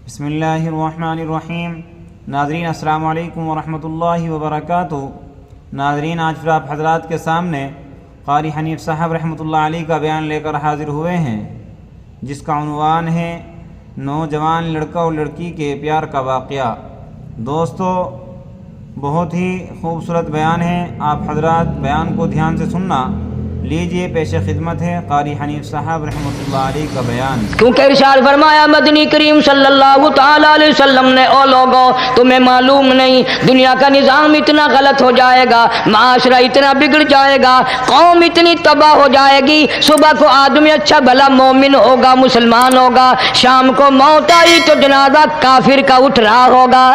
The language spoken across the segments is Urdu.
بسم اللہ الرحمن الرحیم۔ ناظرین السلام علیکم ورحمۃ اللہ وبرکاتہ۔ ناظرین، آج پھر آپ حضرات کے سامنے قاری حنیف صاحب رحمۃ اللہ علیہ کا بیان لے کر حاضر ہوئے ہیں، جس کا عنوان ہے نوجوان لڑکا اور لڑکی کے پیار کا واقعہ۔ دوستو، بہت ہی خوبصورت بیان ہے، آپ حضرات بیان کو دھیان سے سننا۔ لیجئے، پیش خدمت ہے قاری حنیف صاحب رحمۃ اللہ علیہ کا بیان۔ کیونکہ ارشاد فرمایا مدنی کریم صلی اللہ تعالی علیہ وسلم نے، او لوگوں تمہیں معلوم نہیں دنیا کا نظام اتنا غلط ہو جائے گا، معاشرہ اتنا بگڑ جائے گا، قوم اتنی تباہ ہو جائے گی۔ صبح کو آدمی اچھا بھلا مومن ہوگا، مسلمان ہوگا، شام کو موت آئی تو جنازہ کافر کا اٹھ رہا ہوگا۔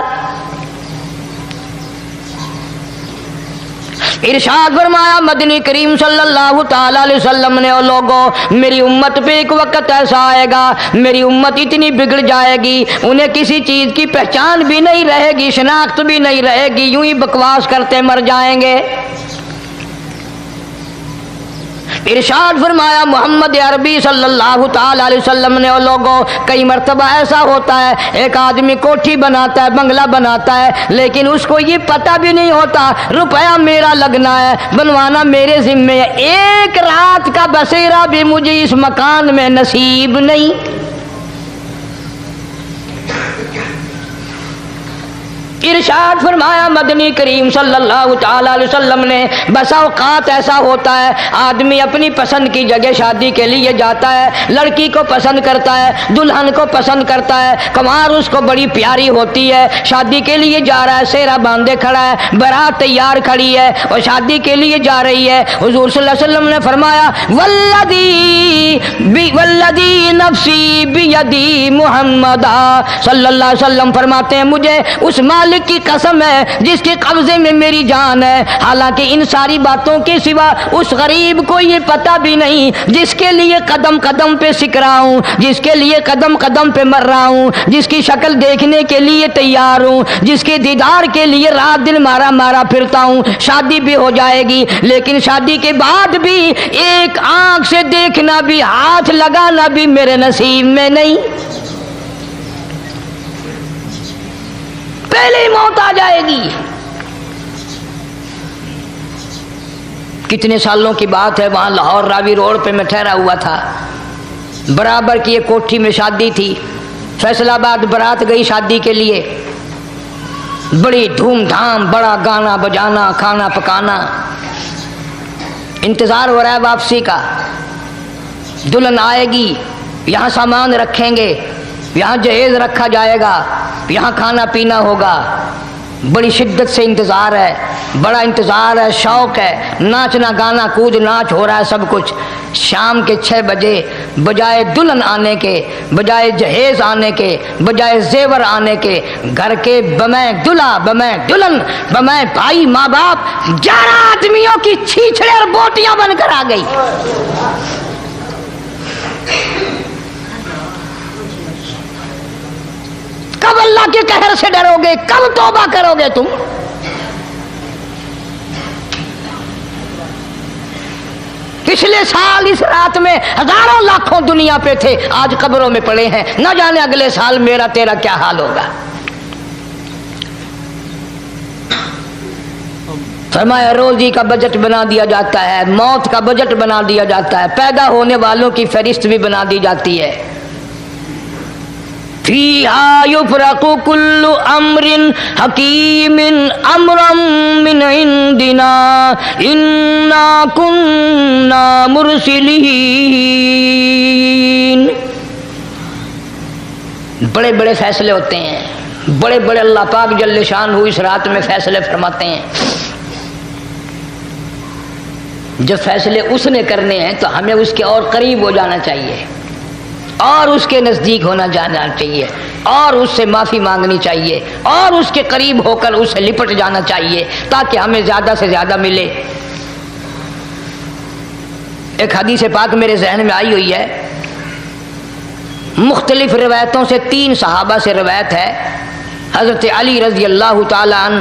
ارشاد فرمایا مدنی کریم صلی اللہ تعالی علیہ وسلم نے، او لوگوں میری امت پہ ایک وقت ایسا آئے گا، میری امت اتنی بگڑ جائے گی، انہیں کسی چیز کی پہچان بھی نہیں رہے گی، شناخت بھی نہیں رہے گی، یوں ہی بکواس کرتے مر جائیں گے۔ ارشاد فرمایا محمد عربی صلی اللہ تعالی علیہ وسلم نے، او لوگوں کئی مرتبہ ایسا ہوتا ہے ایک آدمی کوٹھی بناتا ہے، بنگلہ بناتا ہے، لیکن اس کو یہ پتہ بھی نہیں ہوتا روپیہ میرا لگنا ہے، بنوانا میرے ذمے ہے، ایک رات کا بسیرا بھی مجھے اس مکان میں نصیب نہیں۔ ارشاد فرمایا مدنی کریم صلی اللہ تعالی علیہ وسلم نے، بسا اوقات ایسا ہوتا ہے آدمی اپنی پسند کی جگہ شادی کے لیے جاتا ہے، لڑکی کو پسند کرتا ہے، دلہن کو پسند کرتا ہے، کمار اس کو بڑی پیاری ہوتی ہے، شادی کے لیے جا رہا ہے، سیرا باندھے کھڑا ہے، بارات تیار کھڑی ہے اور شادی کے لیے جا رہی ہے۔ حضور صلی اللہ علیہ وسلم نے فرمایا والذی نفسی بیدی، محمد صلی اللہ علیہ وسلم فرماتے ہیں مجھے اس مالک کی قسم ہے جس کے قبضے میں میری جان ہے، حالانکہ ان ساری باتوں کے سوا اس غریب کو یہ پتہ بھی نہیں جس کے لیے قدم قدم پہ سیکھ رہا ہوں، جس کے لیے قدم قدم پہ مر رہا ہوں، جس کی شکل دیکھنے کے لیے تیار ہوں، جس کے دیدار کے لیے رات دن مارا مارا پھرتا ہوں۔ شادی بھی ہو جائے گی، لیکن شادی کے بعد بھی ایک آنکھ سے دیکھنا بھی، ہاتھ لگانا بھی میرے نصیب میں نہیں، پہلے ہی موت آ جائے گی۔ کتنے سالوں کی بات ہے، وہاں لاہور راوی روڈ پہ میں ٹھہرا ہوا تھا، برابر کی ایک کوٹھی میں شادی تھی، فیصل آباد برات گئی شادی کے لیے، بڑی دھوم دھام، بڑا گانا بجانا، کھانا پکانا، انتظار ہو رہا ہے واپسی کا، دلہن آئے گی، یہاں سامان رکھیں گے، یہاں جہیز رکھا جائے گا، یہاں کھانا پینا ہوگا، بڑی شدت سے انتظار ہے، بڑا انتظار ہے، شوق ہے، ناچنا گانا کود ناچ ہو رہا ہے سب کچھ۔ شام کے 6 بجے بجائے دلہن آنے کے، بجائے جہیز آنے کے، بجائے زیور آنے کے، گھر کے بمیں دلہا، بمیں دلہن، بمیں بھائی ماں باپ 11 آدمیوں کی چھیچڑے اور بوٹیاں بن کر آ گئی۔ کب اللہ کے قہر سے ڈرو گے؟ کب توبہ کرو گے تم؟ پچھلے سال اس رات میں ہزاروں لاکھوں دنیا پہ تھے، آج قبروں میں پڑے ہیں، نہ جانے اگلے سال میرا تیرا کیا حال ہوگا۔ فرمایا روزی کا بجٹ بنا دیا جاتا ہے، موت کا بجٹ بنا دیا جاتا ہے، پیدا ہونے والوں کی فہرست بھی بنا دی جاتی ہے۔ فیہا یفرق کل امر حکیم امرا من عندنا انا کننا مرسلین۔ بڑے بڑے فیصلے ہوتے ہیں، بڑے بڑے اللہ پاک جل شان ہو اس رات میں فیصلے فرماتے ہیں۔ جب فیصلے اس نے کرنے ہیں تو ہمیں اس کے اور قریب ہو جانا چاہیے، اور اس کے نزدیک ہونا جانا چاہیے، اور اس سے معافی مانگنی چاہیے، اور اس کے قریب ہو کر اس سے لپٹ جانا چاہیے تاکہ ہمیں زیادہ سے زیادہ ملے۔ ایک حدیث پاک میرے ذہن میں آئی ہوئی ہے، مختلف روایتوں سے 3 صحابہ سے روایت ہے، حضرت علی رضی اللہ تعالی عنہ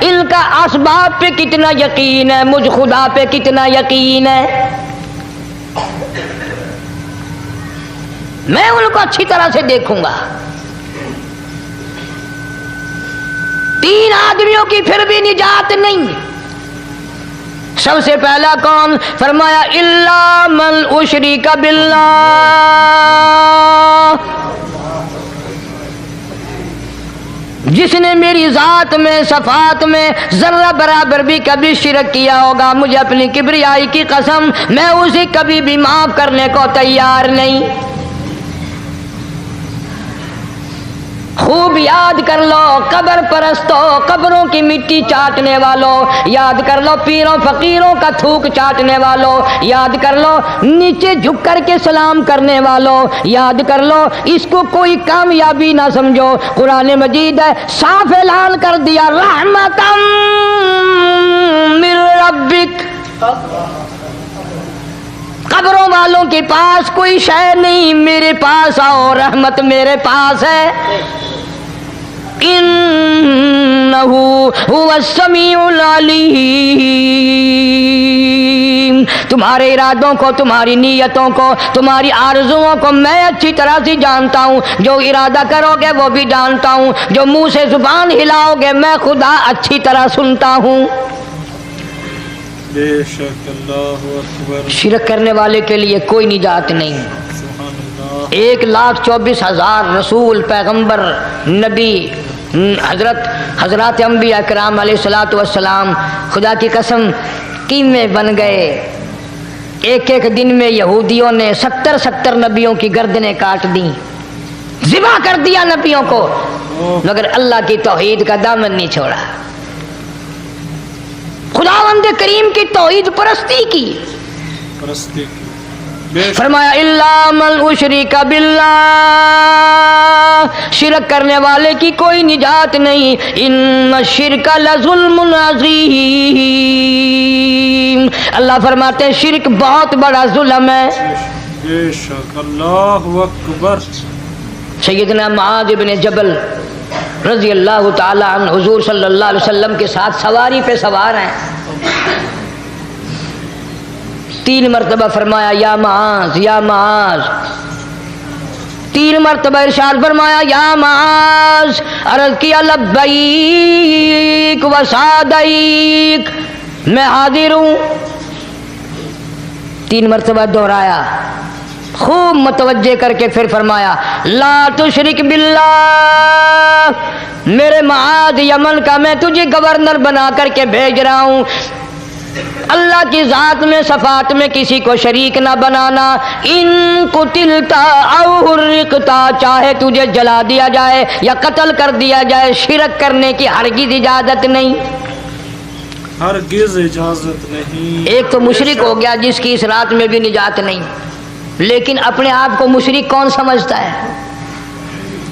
ان کا اسباب پہ کتنا یقین ہے، مجھ خدا پہ کتنا یقین ہے. میں ان کو اچھی طرح سے دیکھوں گا. 3 آدمیوں کی پھر بھی نجات نہیں. سب سے پہلا کون؟ فرمایا الا من اشرک باللہ، جس نے میری ذات میں صفات میں ذرہ برابر بھی کبھی شرک کیا ہوگا، مجھے اپنی کبریائی کی قسم میں اسے کبھی بھی معاف کرنے کو تیار نہیں. خوب یاد کر لو قبر پرستوں، قبروں کی مٹی چاٹنے والوں، یاد کر لو پیروں فقیروں کا تھوک چاٹنے والوں، یاد کر لو نیچے جھک کر کے سلام کرنے والوں، یاد کر لو اس کو کوئی کامیابی نہ سمجھو. قرآن مجید ہے صاف اعلان کر دیا رحمتم من ربک. قبروں والوں کے پاس کوئی شے نہیں، میرے پاس آؤ، رحمت میرے پاس ہے. انہ هو السمیع العلیم. تمہارے ارادوں کو، تمہاری نیتوں کو، تمہاری آرزوؤں کو میں اچھی طرح سے جانتا ہوں. جو ارادہ کرو گے وہ بھی جانتا ہوں، جو منہ سے زبان ہلاؤ گے میں خدا اچھی طرح سنتا ہوں. بے شک. اللہ اکبر. شرک کرنے والے کے لیے کوئی نجات نہیں. سبحان اللہ. 1,24,000 رسول، پیغمبر، نبی، حضرات انبیاء کرام علیہ الصلوۃ والسلام خدا کی قسم قیمے بن گئے. ایک ایک دن میں یہودیوں نے 70 نبیوں کی گردنیں کاٹ دیں، ذبح کر دیا نبیوں کو، مگر اللہ کی توحید کا دامن نہیں چھوڑا. خداوند کریم کی توحید پرستی کی. فرمایا الا من اشرک باللہ، شرک کرنے والے کی کوئی نجات نہیں. ان الشرک لظلم عظیم. اللہ فرماتے ہیں شرک بہت بڑا ظلم ہے. بے شک. اللہ اکبر. سیدنا معاذ بن جبل رضی اللہ تعالی عنہ حضور صلی اللہ علیہ وسلم کے ساتھ سواری پہ سوار ہیں. 3 مرتبہ فرمایا یا معاذ یا معاذ. 3 مرتبہ ارشاد فرمایا یا معاذ. عرض کیا لبیک و سعدیک، میں حاضر ہوں. 3 مرتبہ دہرایا، خوب متوجہ کر کے پھر فرمایا لا تشرک باللہ. میرے معاذ یمن کا میں تجھے گورنر بنا کر کے بھیج رہا ہوں، اللہ کی ذات میں صفات میں کسی کو شریک نہ بنانا. ان قتلتا او حرقتا، چاہے تجھے جلا دیا جائے یا قتل کر دیا جائے، شرک کرنے کی ہرگز اجازت نہیں. ہرگز اجازت نہیں. ایک تو مشرک ہو گیا جس کی اس رات میں بھی نجات نہیں، لیکن اپنے آپ کو مشرک کون سمجھتا ہے؟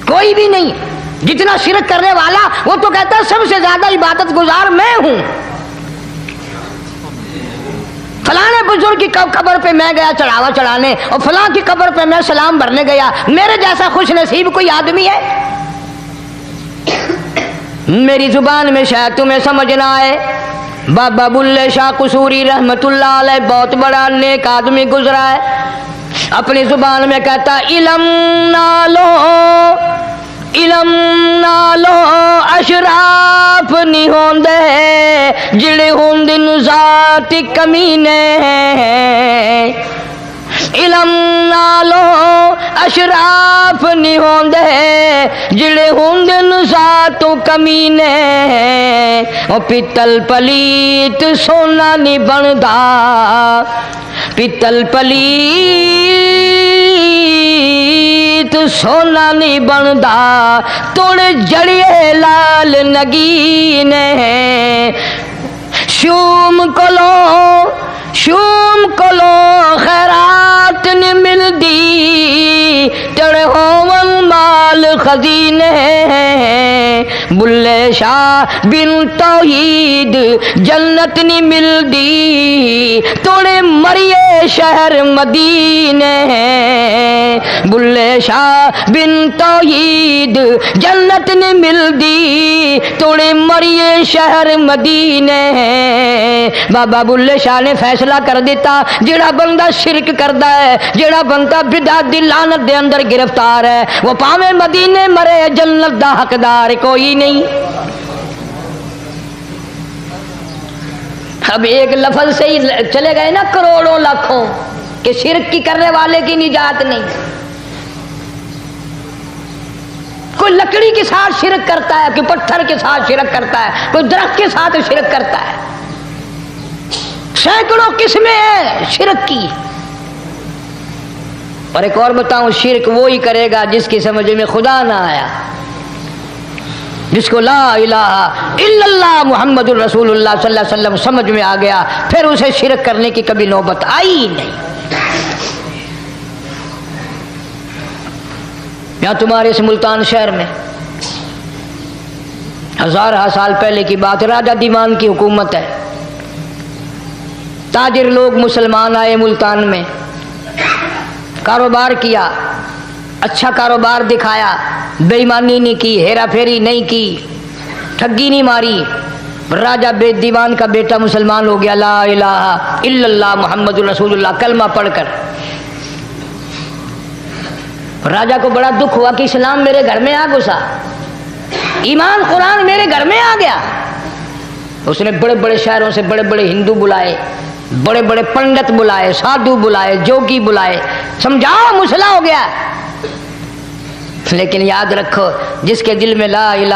کوئی بھی نہیں. جتنا شرک کرنے والا وہ تو کہتا ہے سب سے زیادہ عبادت گزار میں ہوں. فلاں بزرگ کی قبر پہ میں گیا چڑھاوا چڑھانے، اور فلاں کی قبر پہ میں سلام بھرنے گیا. میرے جیسا خوش نصیب کوئی آدمی ہے؟ میری زبان میں شاید تمہیں سمجھ نہ آئے، بابا بلے شاہ قصوری رحمت اللہ علیہ بہت بڑا نیک آدمی گزرا ہے. اپنی زبان میں کہتا علم نالو اشراف نہیں ہوندے جڑے ہوندن ذات کمینے. علم نالو اشراف نہیں ہوندے جڑے ہوندن ذات کمینے. او پیتل پلیت سونا نہیں بندا، پیتل پلیت سونا نہیں بندا، توڑ جڑیے لال نگینے. شوم کلو خیرات نہیں ملدی، تڑے ہوون مال خزینے بلے شاہ بن توحید جنت نہیں ملدی توڑے مریے شہر مدینے بلے شاہ بن توحید جنت نہیں ملدی توڑے مریے شہر مدینے بابا بلے شاہ نے فیصلہ کر دیتا جڑا بندہ شرک کردا ہے جڑا بندہ بدعت دی لعنت دے اندر گرفتار ہے وہ پاویں مدینے مرے جنت دا حقدار کوئی نہیں. اب ایک لفظ سے ہی چلے گئے نا کروڑوں لاکھوں کہ شرک کی کرنے والے کی نجات نہیں. کوئی لکڑی کے ساتھ شرک کرتا ہے کوئی پتھر کے ساتھ شرک کرتا ہے کوئی درخت کے ساتھ شرک کرتا ہے. سینکڑوں قسمیں ہیں شرک کی. اور ایک اور بتاؤں شرک وہی کرے گا جس کی سمجھ میں خدا نہ آیا جس کو لا الہ الا اللہ محمد الرسول اللہ صلی اللہ علیہ وسلم سمجھ میں آ گیا پھر اسے شرک کرنے کی کبھی نوبت آئی ہی نہیں. یہاں تمہارے اس ملتان شہر میں ہزارہ سال پہلے کی بات راجہ دیوان کی حکومت ہے. تاجر لوگ مسلمان آئے ملتان میں کاروبار کیا اچھا کاروبار دکھایا بے ایمانی نہیں کی ہیرا پھیری نہیں کی ٹھگی نہیں ماری. راجہ بے دیوان کا بیٹا مسلمان ہو گیا لا الہ الا اللہ محمد رسول اللہ کلمہ پڑھ کر. راجہ کو بڑا دکھ ہوا کہ اسلام میرے گھر میں آ گھسا ایمان قرآن میرے گھر میں آ گیا. اس نے بڑے بڑے شہروں سے بڑے بڑے ہندو بلائے بڑے بڑے پنڈت بلائے سادھو بلائے جوگی بلائے سمجھاؤ مسئلہ ہو گیا. لیکن یاد رکھو جس کے دل میں لا الہ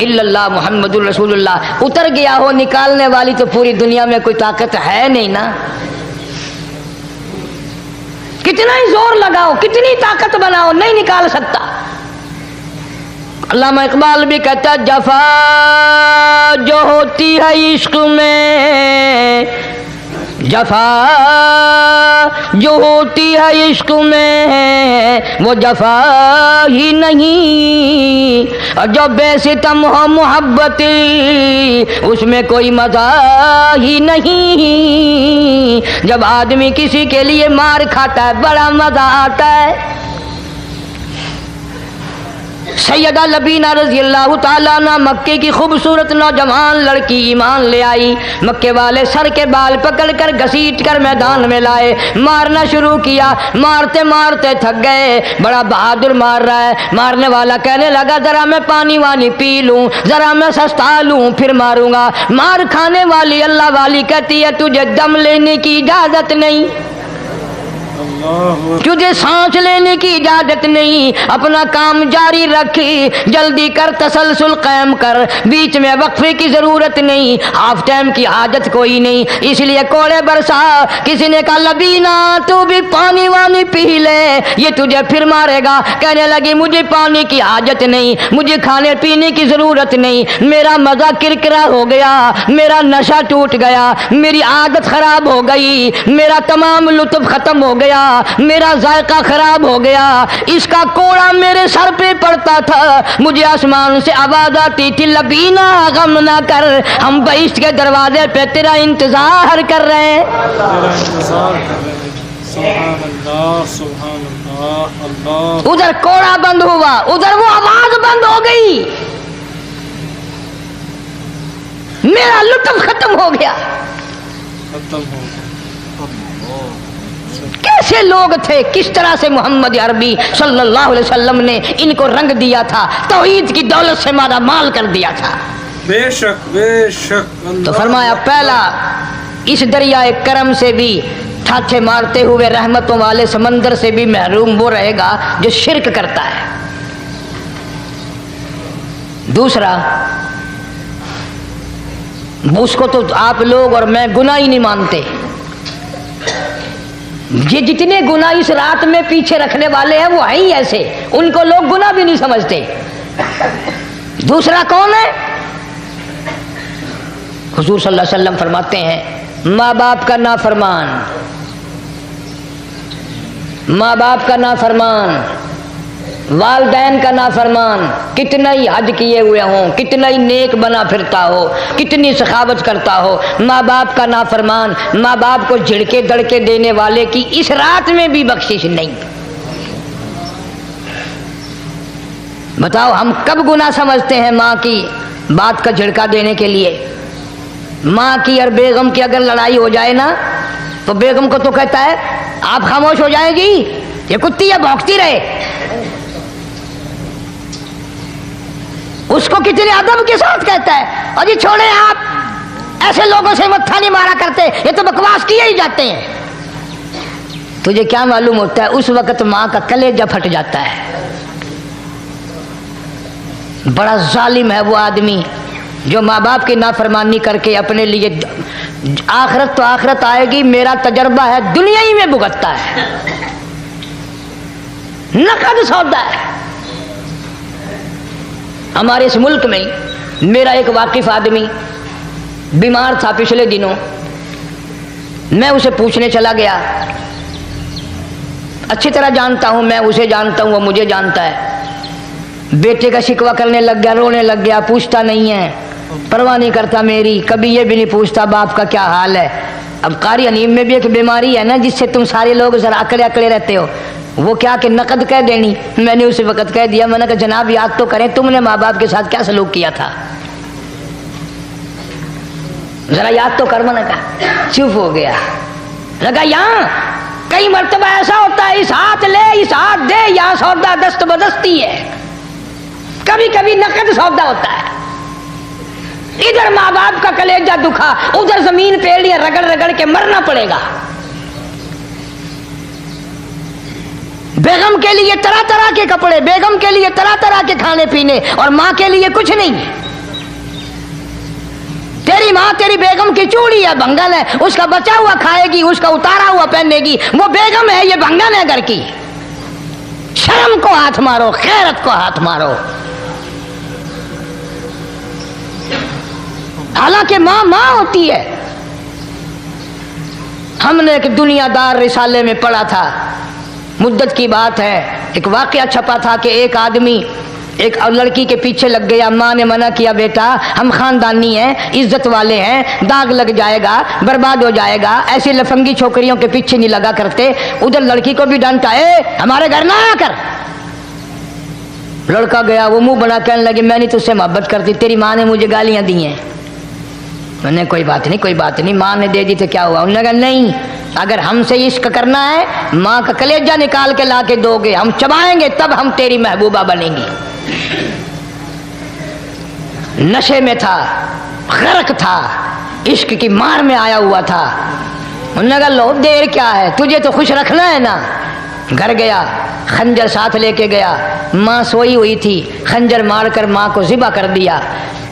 الا اللہ محمد الرسول اللہ اتر گیا ہو نکالنے والی تو پوری دنیا میں کوئی طاقت ہے نہیں نا. کتنا ہی زور لگاؤ کتنی طاقت بناؤ نہیں نکال سکتا. علامہ اقبال بھی کہتا جفا جو ہوتی ہے عشق میں جفا جو ہوتی ہے عشق میں وہ جفا ہی نہیں اور جو بے ستم ہو محبت اس میں کوئی مزہ ہی نہیں. جب آدمی کسی کے لیے مار کھاتا ہے بڑا مزہ آتا ہے. سیدہ لبینہ رضی اللہ تعالیٰ عنہ مکے کی خوبصورت نوجوان لڑکی ایمان لے آئی. مکے والے سر کے بال پکڑ کر گھسیٹ کر میدان میں لائے مارنا شروع کیا. مارتے مارتے تھک گئے بڑا بہادر مار رہا ہے. مارنے والا کہنے لگا ذرا میں پانی وانی پی لوں ذرا میں سستا لوں پھر ماروں گا. مار کھانے والی اللہ والی کہتی ہے تجھے دم لینے کی اجازت نہیں تجھے سانس لینے کی اجازت نہیں. اپنا کام جاری رکھ جلدی کر تسلسل قائم کر بیچ میں وقفے کی ضرورت نہیں ہاف ٹائم کی حاجت کوئی نہیں. اس لیے کوڑے برسا. کسی نے کہا لبینہ تو بھی پانی وانی پی لے یہ تجھے پھر مارے گا. کہنے لگی مجھے پانی کی حاجت نہیں مجھے کھانے پینے کی ضرورت نہیں میرا مزہ کرکرا ہو گیا میرا نشہ ٹوٹ گیا میری عادت خراب ہو گئی میرا تمام لطف ختم ہو گیا میرا ذائقہ خراب ہو گیا. اس کا کوڑا میرے سر پہ پڑتا تھا مجھے آسمان سے آواز آتی تھی لبینہ غم نہ کر ہم بہشت کے دروازے پہ تیرا انتظار کر رہے ہیں. سبحان اللہ سبحان اللہ اللہ. ادھر کوڑا بند ہوا ادھر وہ آواز بند ہو گئی میرا لطف ختم ہو گیا. ختم ہو گیا. کیسے لوگ تھے کس طرح سے محمد عربی صلی اللہ علیہ وسلم نے ان کو رنگ دیا تھا توحید کی دولت سے مالا مال کر دیا تھا. بے شک تو فرمایا پہلا اس دریائے کرم سے بھی ٹھاٹھے مارتے ہوئے رحمتوں والے سمندر سے بھی محروم وہ رہے گا جو شرک کرتا ہے. دوسرا اس کو تو آپ لوگ اور میں گناہ ہی نہیں مانتے. یہ جتنے گناہ اس رات میں پیچھے رکھنے والے ہیں وہ ہیں ہی ایسے ان کو لوگ گناہ بھی نہیں سمجھتے. دوسرا کون ہے حضور صلی اللہ علیہ وسلم فرماتے ہیں ماں باپ کا نافرمان والدین کا نافرمان، کتنا ہی حج کیے ہوئے ہوں، کتنا ہی نیک بنا پھرتا ہو، کتنی سخاوت کرتا ہو، ماں باپ کا نافرمان، ماں باپ کو جھڑکے دڑکے دینے والے کی اس رات میں بھی بخشش نہیں۔ بتاؤ ہم کب گناہ سمجھتے ہیں ماں کی بات کا جھڑکا دینے کے لیے؟ ماں کی اور بیگم کی اگر لڑائی ہو جائے نا تو بیگم کو تو کہتا ہے آپ خاموش ہو جائیں گی، یہ کتی ہے بھونکتی رہے۔ اس کو کتنے ادب کے ساتھ کہتا ہے اور جی چھوڑیں آپ، ایسے لوگوں سے متھا نہیں مارا کرتے، یہ تو بکواس کیے ہی جاتے ہیں۔ تجھے کیا معلوم ہوتا ہے اس وقت ماں کا کلیجہ پھٹ جاتا ہے۔ بڑا ظالم ہے وہ آدمی جو ماں باپ کی نافرمانی کر کے اپنے لیے آخرت تو آخرت آئے گی، میرا تجربہ ہے دنیا ہی میں بھگتتا ہے، نقد سودا ہے۔ ہمارے اس ملک میں میرا ایک واقف آدمی بیمار تھا پچھلے دنوں، میں اسے پوچھنے چلا گیا، اچھی طرح جانتا ہوں، میں اسے جانتا ہوں، وہ مجھے جانتا ہے۔ بیٹے کا شکوہ کرنے لگ گیا، رونے لگ گیا، پوچھتا نہیں ہے، پرواہ نہیں کرتا میری، کبھی یہ بھی نہیں پوچھتا باپ کا کیا حال ہے۔ اب قاری انیم میں بھی ایک بیماری ہے نا جس سے تم سارے لوگ ذرا اکڑے اکڑے رہتے ہو، وہ کیا کہ نقد کہہ دینی۔ میں نے اسی وقت کہہ دیا، میں نے کہا جناب یاد تو کریں تم نے ماں باپ کے ساتھ کیا سلوک کیا تھا، ذرا یاد تو کر۔ میں نے کہا چپ ہو گیا، لگا یہاں کئی مرتبہ ایسا ہوتا ہے اس ہاتھ لے اس ہاتھ دے، یہاں سودا دست بدستی ہے، کبھی کبھی نقد سودا ہوتا ہے۔ ادھر ماں باپ کا کلیجہ دکھا، ادھر زمین پیڑیاں رگڑ رگڑ کے مرنا پڑے گا۔ بیگم کے لیے طرح طرح کے کپڑے، بیگم کے لیے طرح طرح کے کھانے پینے، اور ماں کے لیے کچھ نہیں۔ تیری ماں تیری بیگم کی چوڑی ہے، بھنگن ہے، اس کا بچا ہوا کھائے گی، اس کا اتارا ہوا پہنے گی، وہ بیگم ہے، یہ بھنگن ہے گھر کی۔ شرم کو ہاتھ مارو، خیرت کو ہاتھ مارو۔ حالانکہ ماں ماں ہوتی ہے۔ ہم نے ایک دنیا دار رسالے میں پڑھا تھا، مدت کی بات ہے، ایک واقعہ چھپا تھا کہ ایک آدمی ایک لڑکی کے پیچھے لگ گیا، ماں نے منع کیا بیٹا ہم خاندانی ہیں، عزت والے ہیں، داغ لگ جائے گا، برباد ہو جائے گا، ایسی لفنگی چھوکریوں کے پیچھے نہیں لگا کرتے۔ ادھر لڑکی کو بھی ڈانٹا، ہمارے گھر نہ آیا کر۔ لڑکا گیا، وہ منہ بنا کہنے لگے میں نہیں تجھ سے محبت کرتی، تیری ماں نے مجھے گالیاں دی ہیں۔ میں نے کوئی بات نہیں کوئی بات نہیں، ماں نے دے دی تو کیا ہوا؟ انہوں نے کہا نہیں، اگر ہم سے عشق کرنا ہے ماں کا کلیجہ نکال کے لا کے دو گے، ہم چبائیں گے تب ہم تیری محبوبہ بنیں گی۔ نشے میں تھا، غرق تھا، عشق کی مار میں آیا ہوا تھا۔ انہوں نے کہا لو دیر کیا ہے، تجھے تو خوش رکھنا ہے نا۔ گھر گیا، خنجر ساتھ لے کے گیا، ماں سوئی ہوئی تھی، خنجر مار کر ماں کو ذبح کر دیا،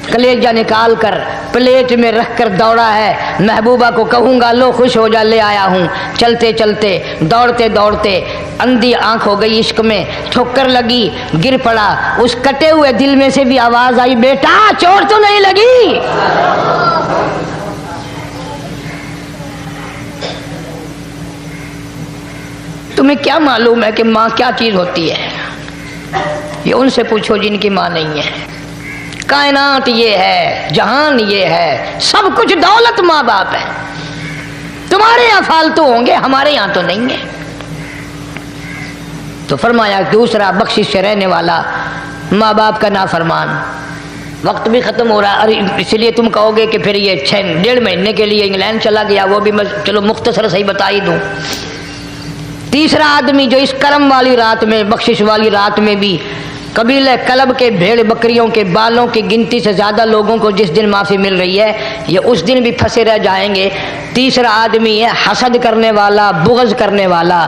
کلیجہ نکال کر پلیٹ میں رکھ کر دوڑا ہے، محبوبہ کو کہوں گا لو خوش ہو جا، لے آیا ہوں۔ چلتے چلتے دوڑتے دوڑتے اندھی آنکھ ہو گئی عشق میں، ٹھوکر لگی، گر پڑا، اس کٹے ہوئے دل میں سے بھی آواز آئی بیٹا چوٹ تو نہیں لگی؟ تمہیں کیا معلوم ہے کہ ماں کیا چیز ہوتی ہے؟ یہ ان سے پوچھو جن کی ماں نہیں ہے۔ کائنات یہ ہے، جہان یہ ہے، سب کچھ دولت ماں باپ ہے۔ تمہارے یہاں فالتو ہوں گے، ہمارے یہاں تو نہیں ہے۔ تو فرمایا دوسرا بخشش سے رہنے والا ماں باپ کا نافرمان۔ وقت بھی ختم ہو رہا ہے، اس لیے تم کہو گے کہ پھر یہ 1.5 مہینے کے لیے انگلینڈ چلا گیا، وہ بھی میں چلو مختصر صحیح بتا ہی دوں۔ تیسرا آدمی جو اس کرم والی رات میں، بخشش والی رات میں بھی قبیلہ کلب کے بھیڑ بکریوں کے بالوں کی گنتی سے زیادہ لوگوں کو جس دن معافی مل رہی ہے، یہ اس دن بھی پھنسے رہ جائیں گے۔ تیسرا آدمی ہے حسد کرنے والا، بغض کرنے والا،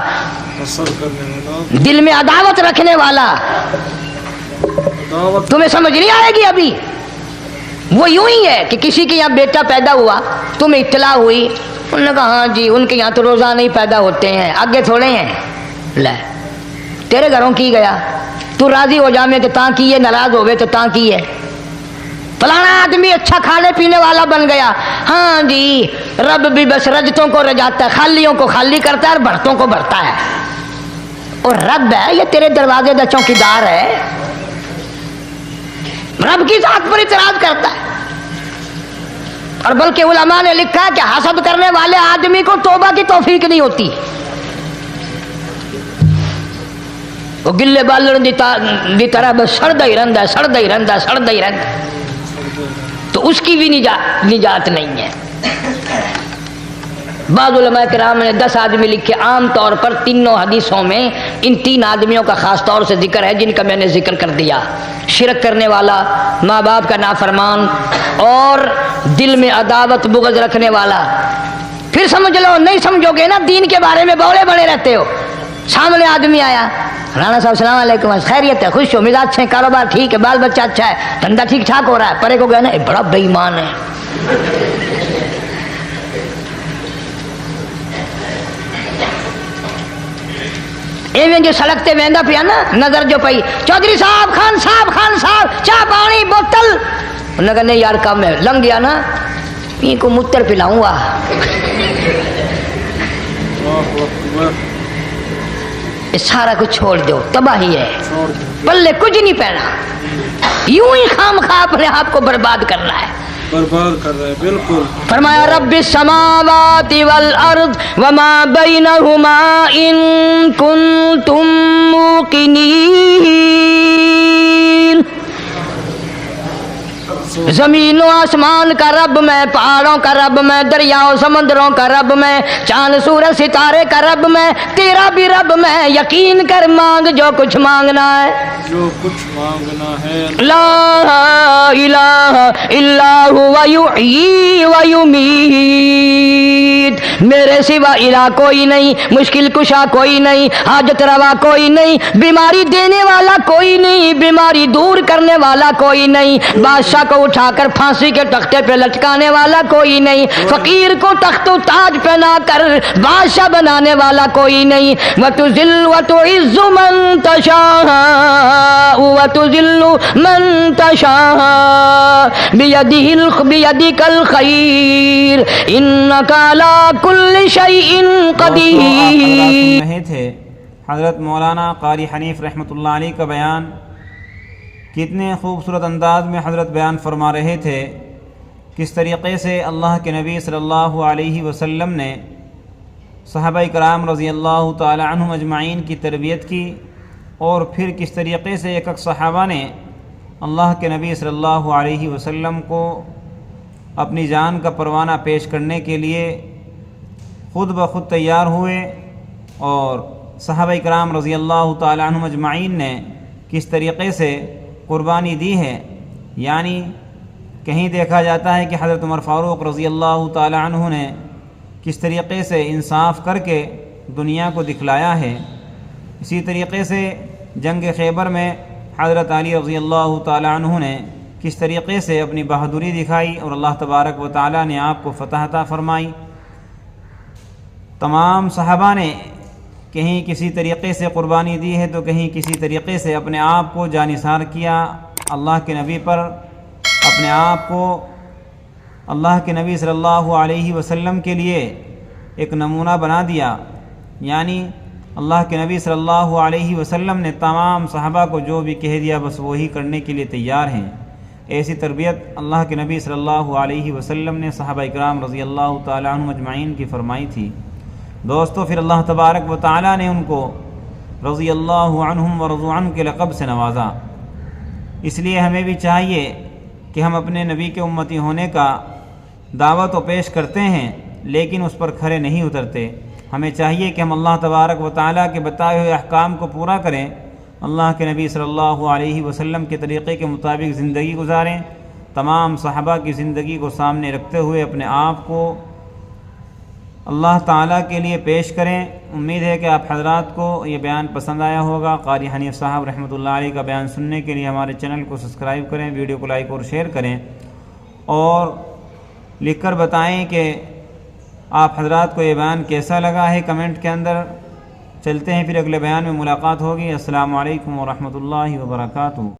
دل میں عداوت رکھنے والا۔ تمہیں سمجھ نہیں آئے گی ابھی۔ وہ یوں ہی ہے کہ کسی کے یہاں بیٹا پیدا ہوا، تمہیں اطلاع ہوئی، انہوں نے کہا ہاں جی ان کے یہاں تو روزانہ ہی پیدا ہوتے ہیں، آگے تھوڑے ہیں۔ لے تیرے گھروں کی گیا، تو راضی ہو جا میں تو تاں کی ہے، ناراض ہوئے تو تاں کی ہے۔ فلانا آدمی اچھا کھانے پینے والا بن گیا، ہاں جی رب بھی بس رجتوں کو رجاتا ہے، خالیوں کو خالی کرتا ہے اور بھرتوں کو بھرتا ہے۔ اور رب ہے یہ تیرے دروازے کا چوکیدار ہے، رب کی ذات پر اعتراض کرتا ہے۔ اور بلکہ علماء نے لکھا ہے کہ حسد کرنے والے آدمی کو توبہ کی توفیق نہیں ہوتی، وہ گلے بالن دی طرح بس سڑدا ہی رہندا ہے، سڑدا ہی رہندا ہے، سڑدا ہی رہندا ہے، تو اس کی بھی نجات نہیں ہے۔ بعض علماء کرام نے 10 آدمی لکھے، عام طور پر تینوں حدیثوں میں ان 3 آدمیوں کا خاص طور سے ذکر ہے جن کا میں نے ذکر کر دیا، شرک کرنے والا، ماں باپ کا نافرمان، اور دل میں عداوت بغض رکھنے والا۔ پھر سمجھ لو، نہیں سمجھو گے نا دین کے بارے میں بولے بڑے رہتے ہو۔ سامنے آدمی آیا، رانا صاحب السلام علیکم، خیریت ہے، خوش ہو، مزاج اچھے، کاروبار ٹھیک ہے، بال بچہ اچھا ہے، دھندا ٹھیک ٹھاک ہو رہا ہے، پرے کو گیا نا بڑا بے ایمان ہے۔ ایویں جو سڑک تے ویندا پیا نا، نظر جو پئی، چودھری صاحب، خان صاحب چاہ پانی بوتل، انہوں نے کہا نہیں یار کام ہے، لنگ گیا نا پی کو متر پلاؤں گا۔ سارا کچھ چھوڑ دو، تباہی ہے، پلے کچھ نہیں پہنا، یوں ہی خام خواہ اپنے آپ کو برباد کرنا ہے، برباد کر رہے ہیں۔ بالکل فرمایا رب السماوات والارض وما بینہما ان کنتم موقنین، زمین و آسمان کا رب میں، پہاڑوں کا رب میں، دریاؤں سمندروں کا رب میں، چاند سورج ستارے کا رب میں، تیرا بھی رب میں، یقین کر مانگ جو کچھ مانگنا ہے، جو کچھ مانگنا ہے۔ لا الہ الا هو یحیی و یمیت، میرے سوا الہ کوئی نہیں، مشکل کشا کوئی نہیں، حاجت روا کوئی نہیں، بیماری دینے والا کوئی نہیں، بیماری دور کرنے والا کوئی نہیں، بادشاہ کو اٹھا کر پھانسی کے تختے پہ لٹکانے والا کوئی نہیں، فقیر کو تخت و تاج پہنا کر بادشاہ بنانے والا کوئی نہیں، وتذل وتعز من تشاء وتذل من تشاء بیدک الخیر انک علی کل شیء قدیر۔ رہے تھے حضرت مولانا قاری حنیف رحمۃ اللہ علیہ کا بیان، کتنے خوبصورت انداز میں حضرت بیان فرما رہے تھے، کس طریقے سے اللہ کے نبی صلی اللہ علیہ وسلم نے صحابہ کرام رضی اللہ تعالی عنہم اجمعین کی تربیت کی، اور پھر کس طریقے سے ایک صحابہ نے اللہ کے نبی صلی اللہ علیہ وسلم کو اپنی جان کا پروانہ پیش کرنے کے لیے خود بخود تیار ہوئے، اور صحابہ کرام رضی اللہ تعالی عنہم اجمعین نے کس طریقے سے قربانی دی ہے۔ یعنی کہیں دیکھا جاتا ہے کہ حضرت عمر فاروق رضی اللہ تعالی عنہ نے کس طریقے سے انصاف کر کے دنیا کو دکھلایا ہے، اسی طریقے سے جنگ خیبر میں حضرت علی رضی اللہ تعالی عنہ نے کس طریقے سے اپنی بہادری دکھائی اور اللہ تبارک و تعالی نے آپ کو فتح عطا فرمائی۔ تمام صحابہ نے کہیں کسی طریقے سے قربانی دی ہے تو کہیں کسی طریقے سے اپنے آپ کو جانثار کیا، اللہ کے نبی پر اپنے آپ کو اللہ کے نبی صلی اللہ علیہ وسلم کے لیے ایک نمونہ بنا دیا۔ یعنی اللہ کے نبی صلی اللہ علیہ وسلم نے تمام صحابہ کو جو بھی کہہ دیا بس وہی کرنے کے لیے تیار ہیں۔ ایسی تربیت اللہ کے نبی صلی اللہ علیہ وسلم نے صحابہ کرام رضی اللہ تعالیٰ عنہم اجمعین کی فرمائی تھی۔ دوستو پھر اللہ تبارک و تعالیٰ نے ان کو رضی اللہ عنہم ورضوا عنہ کے لقب سے نوازا۔ اس لیے ہمیں بھی چاہیے کہ ہم اپنے نبی کے امتی ہونے کا دعوت و پیش کرتے ہیں لیکن اس پر کھرے نہیں اترتے۔ ہمیں چاہیے کہ ہم اللہ تبارک و تعالیٰ کے بتائے ہوئے احکام کو پورا کریں، اللہ کے نبی صلی اللہ علیہ وسلم کے طریقے کے مطابق زندگی گزاریں، تمام صحابہ کی زندگی کو سامنے رکھتے ہوئے اپنے آپ کو اللہ تعالیٰ کے لیے پیش کریں۔ امید ہے کہ آپ حضرات کو یہ بیان پسند آیا ہوگا۔ قاری حنیف صاحب رحمۃ اللہ علیہ کا بیان سننے کے لیے ہمارے چینل کو سبسکرائب کریں، ویڈیو کو لائک اور شیئر کریں، اور لکھ کر بتائیں کہ آپ حضرات کو یہ بیان کیسا لگا ہے کمنٹ کے اندر۔ چلتے ہیں پھر اگلے بیان میں ملاقات ہوگی۔ السلام علیکم ورحمۃ اللہ وبرکاتہ۔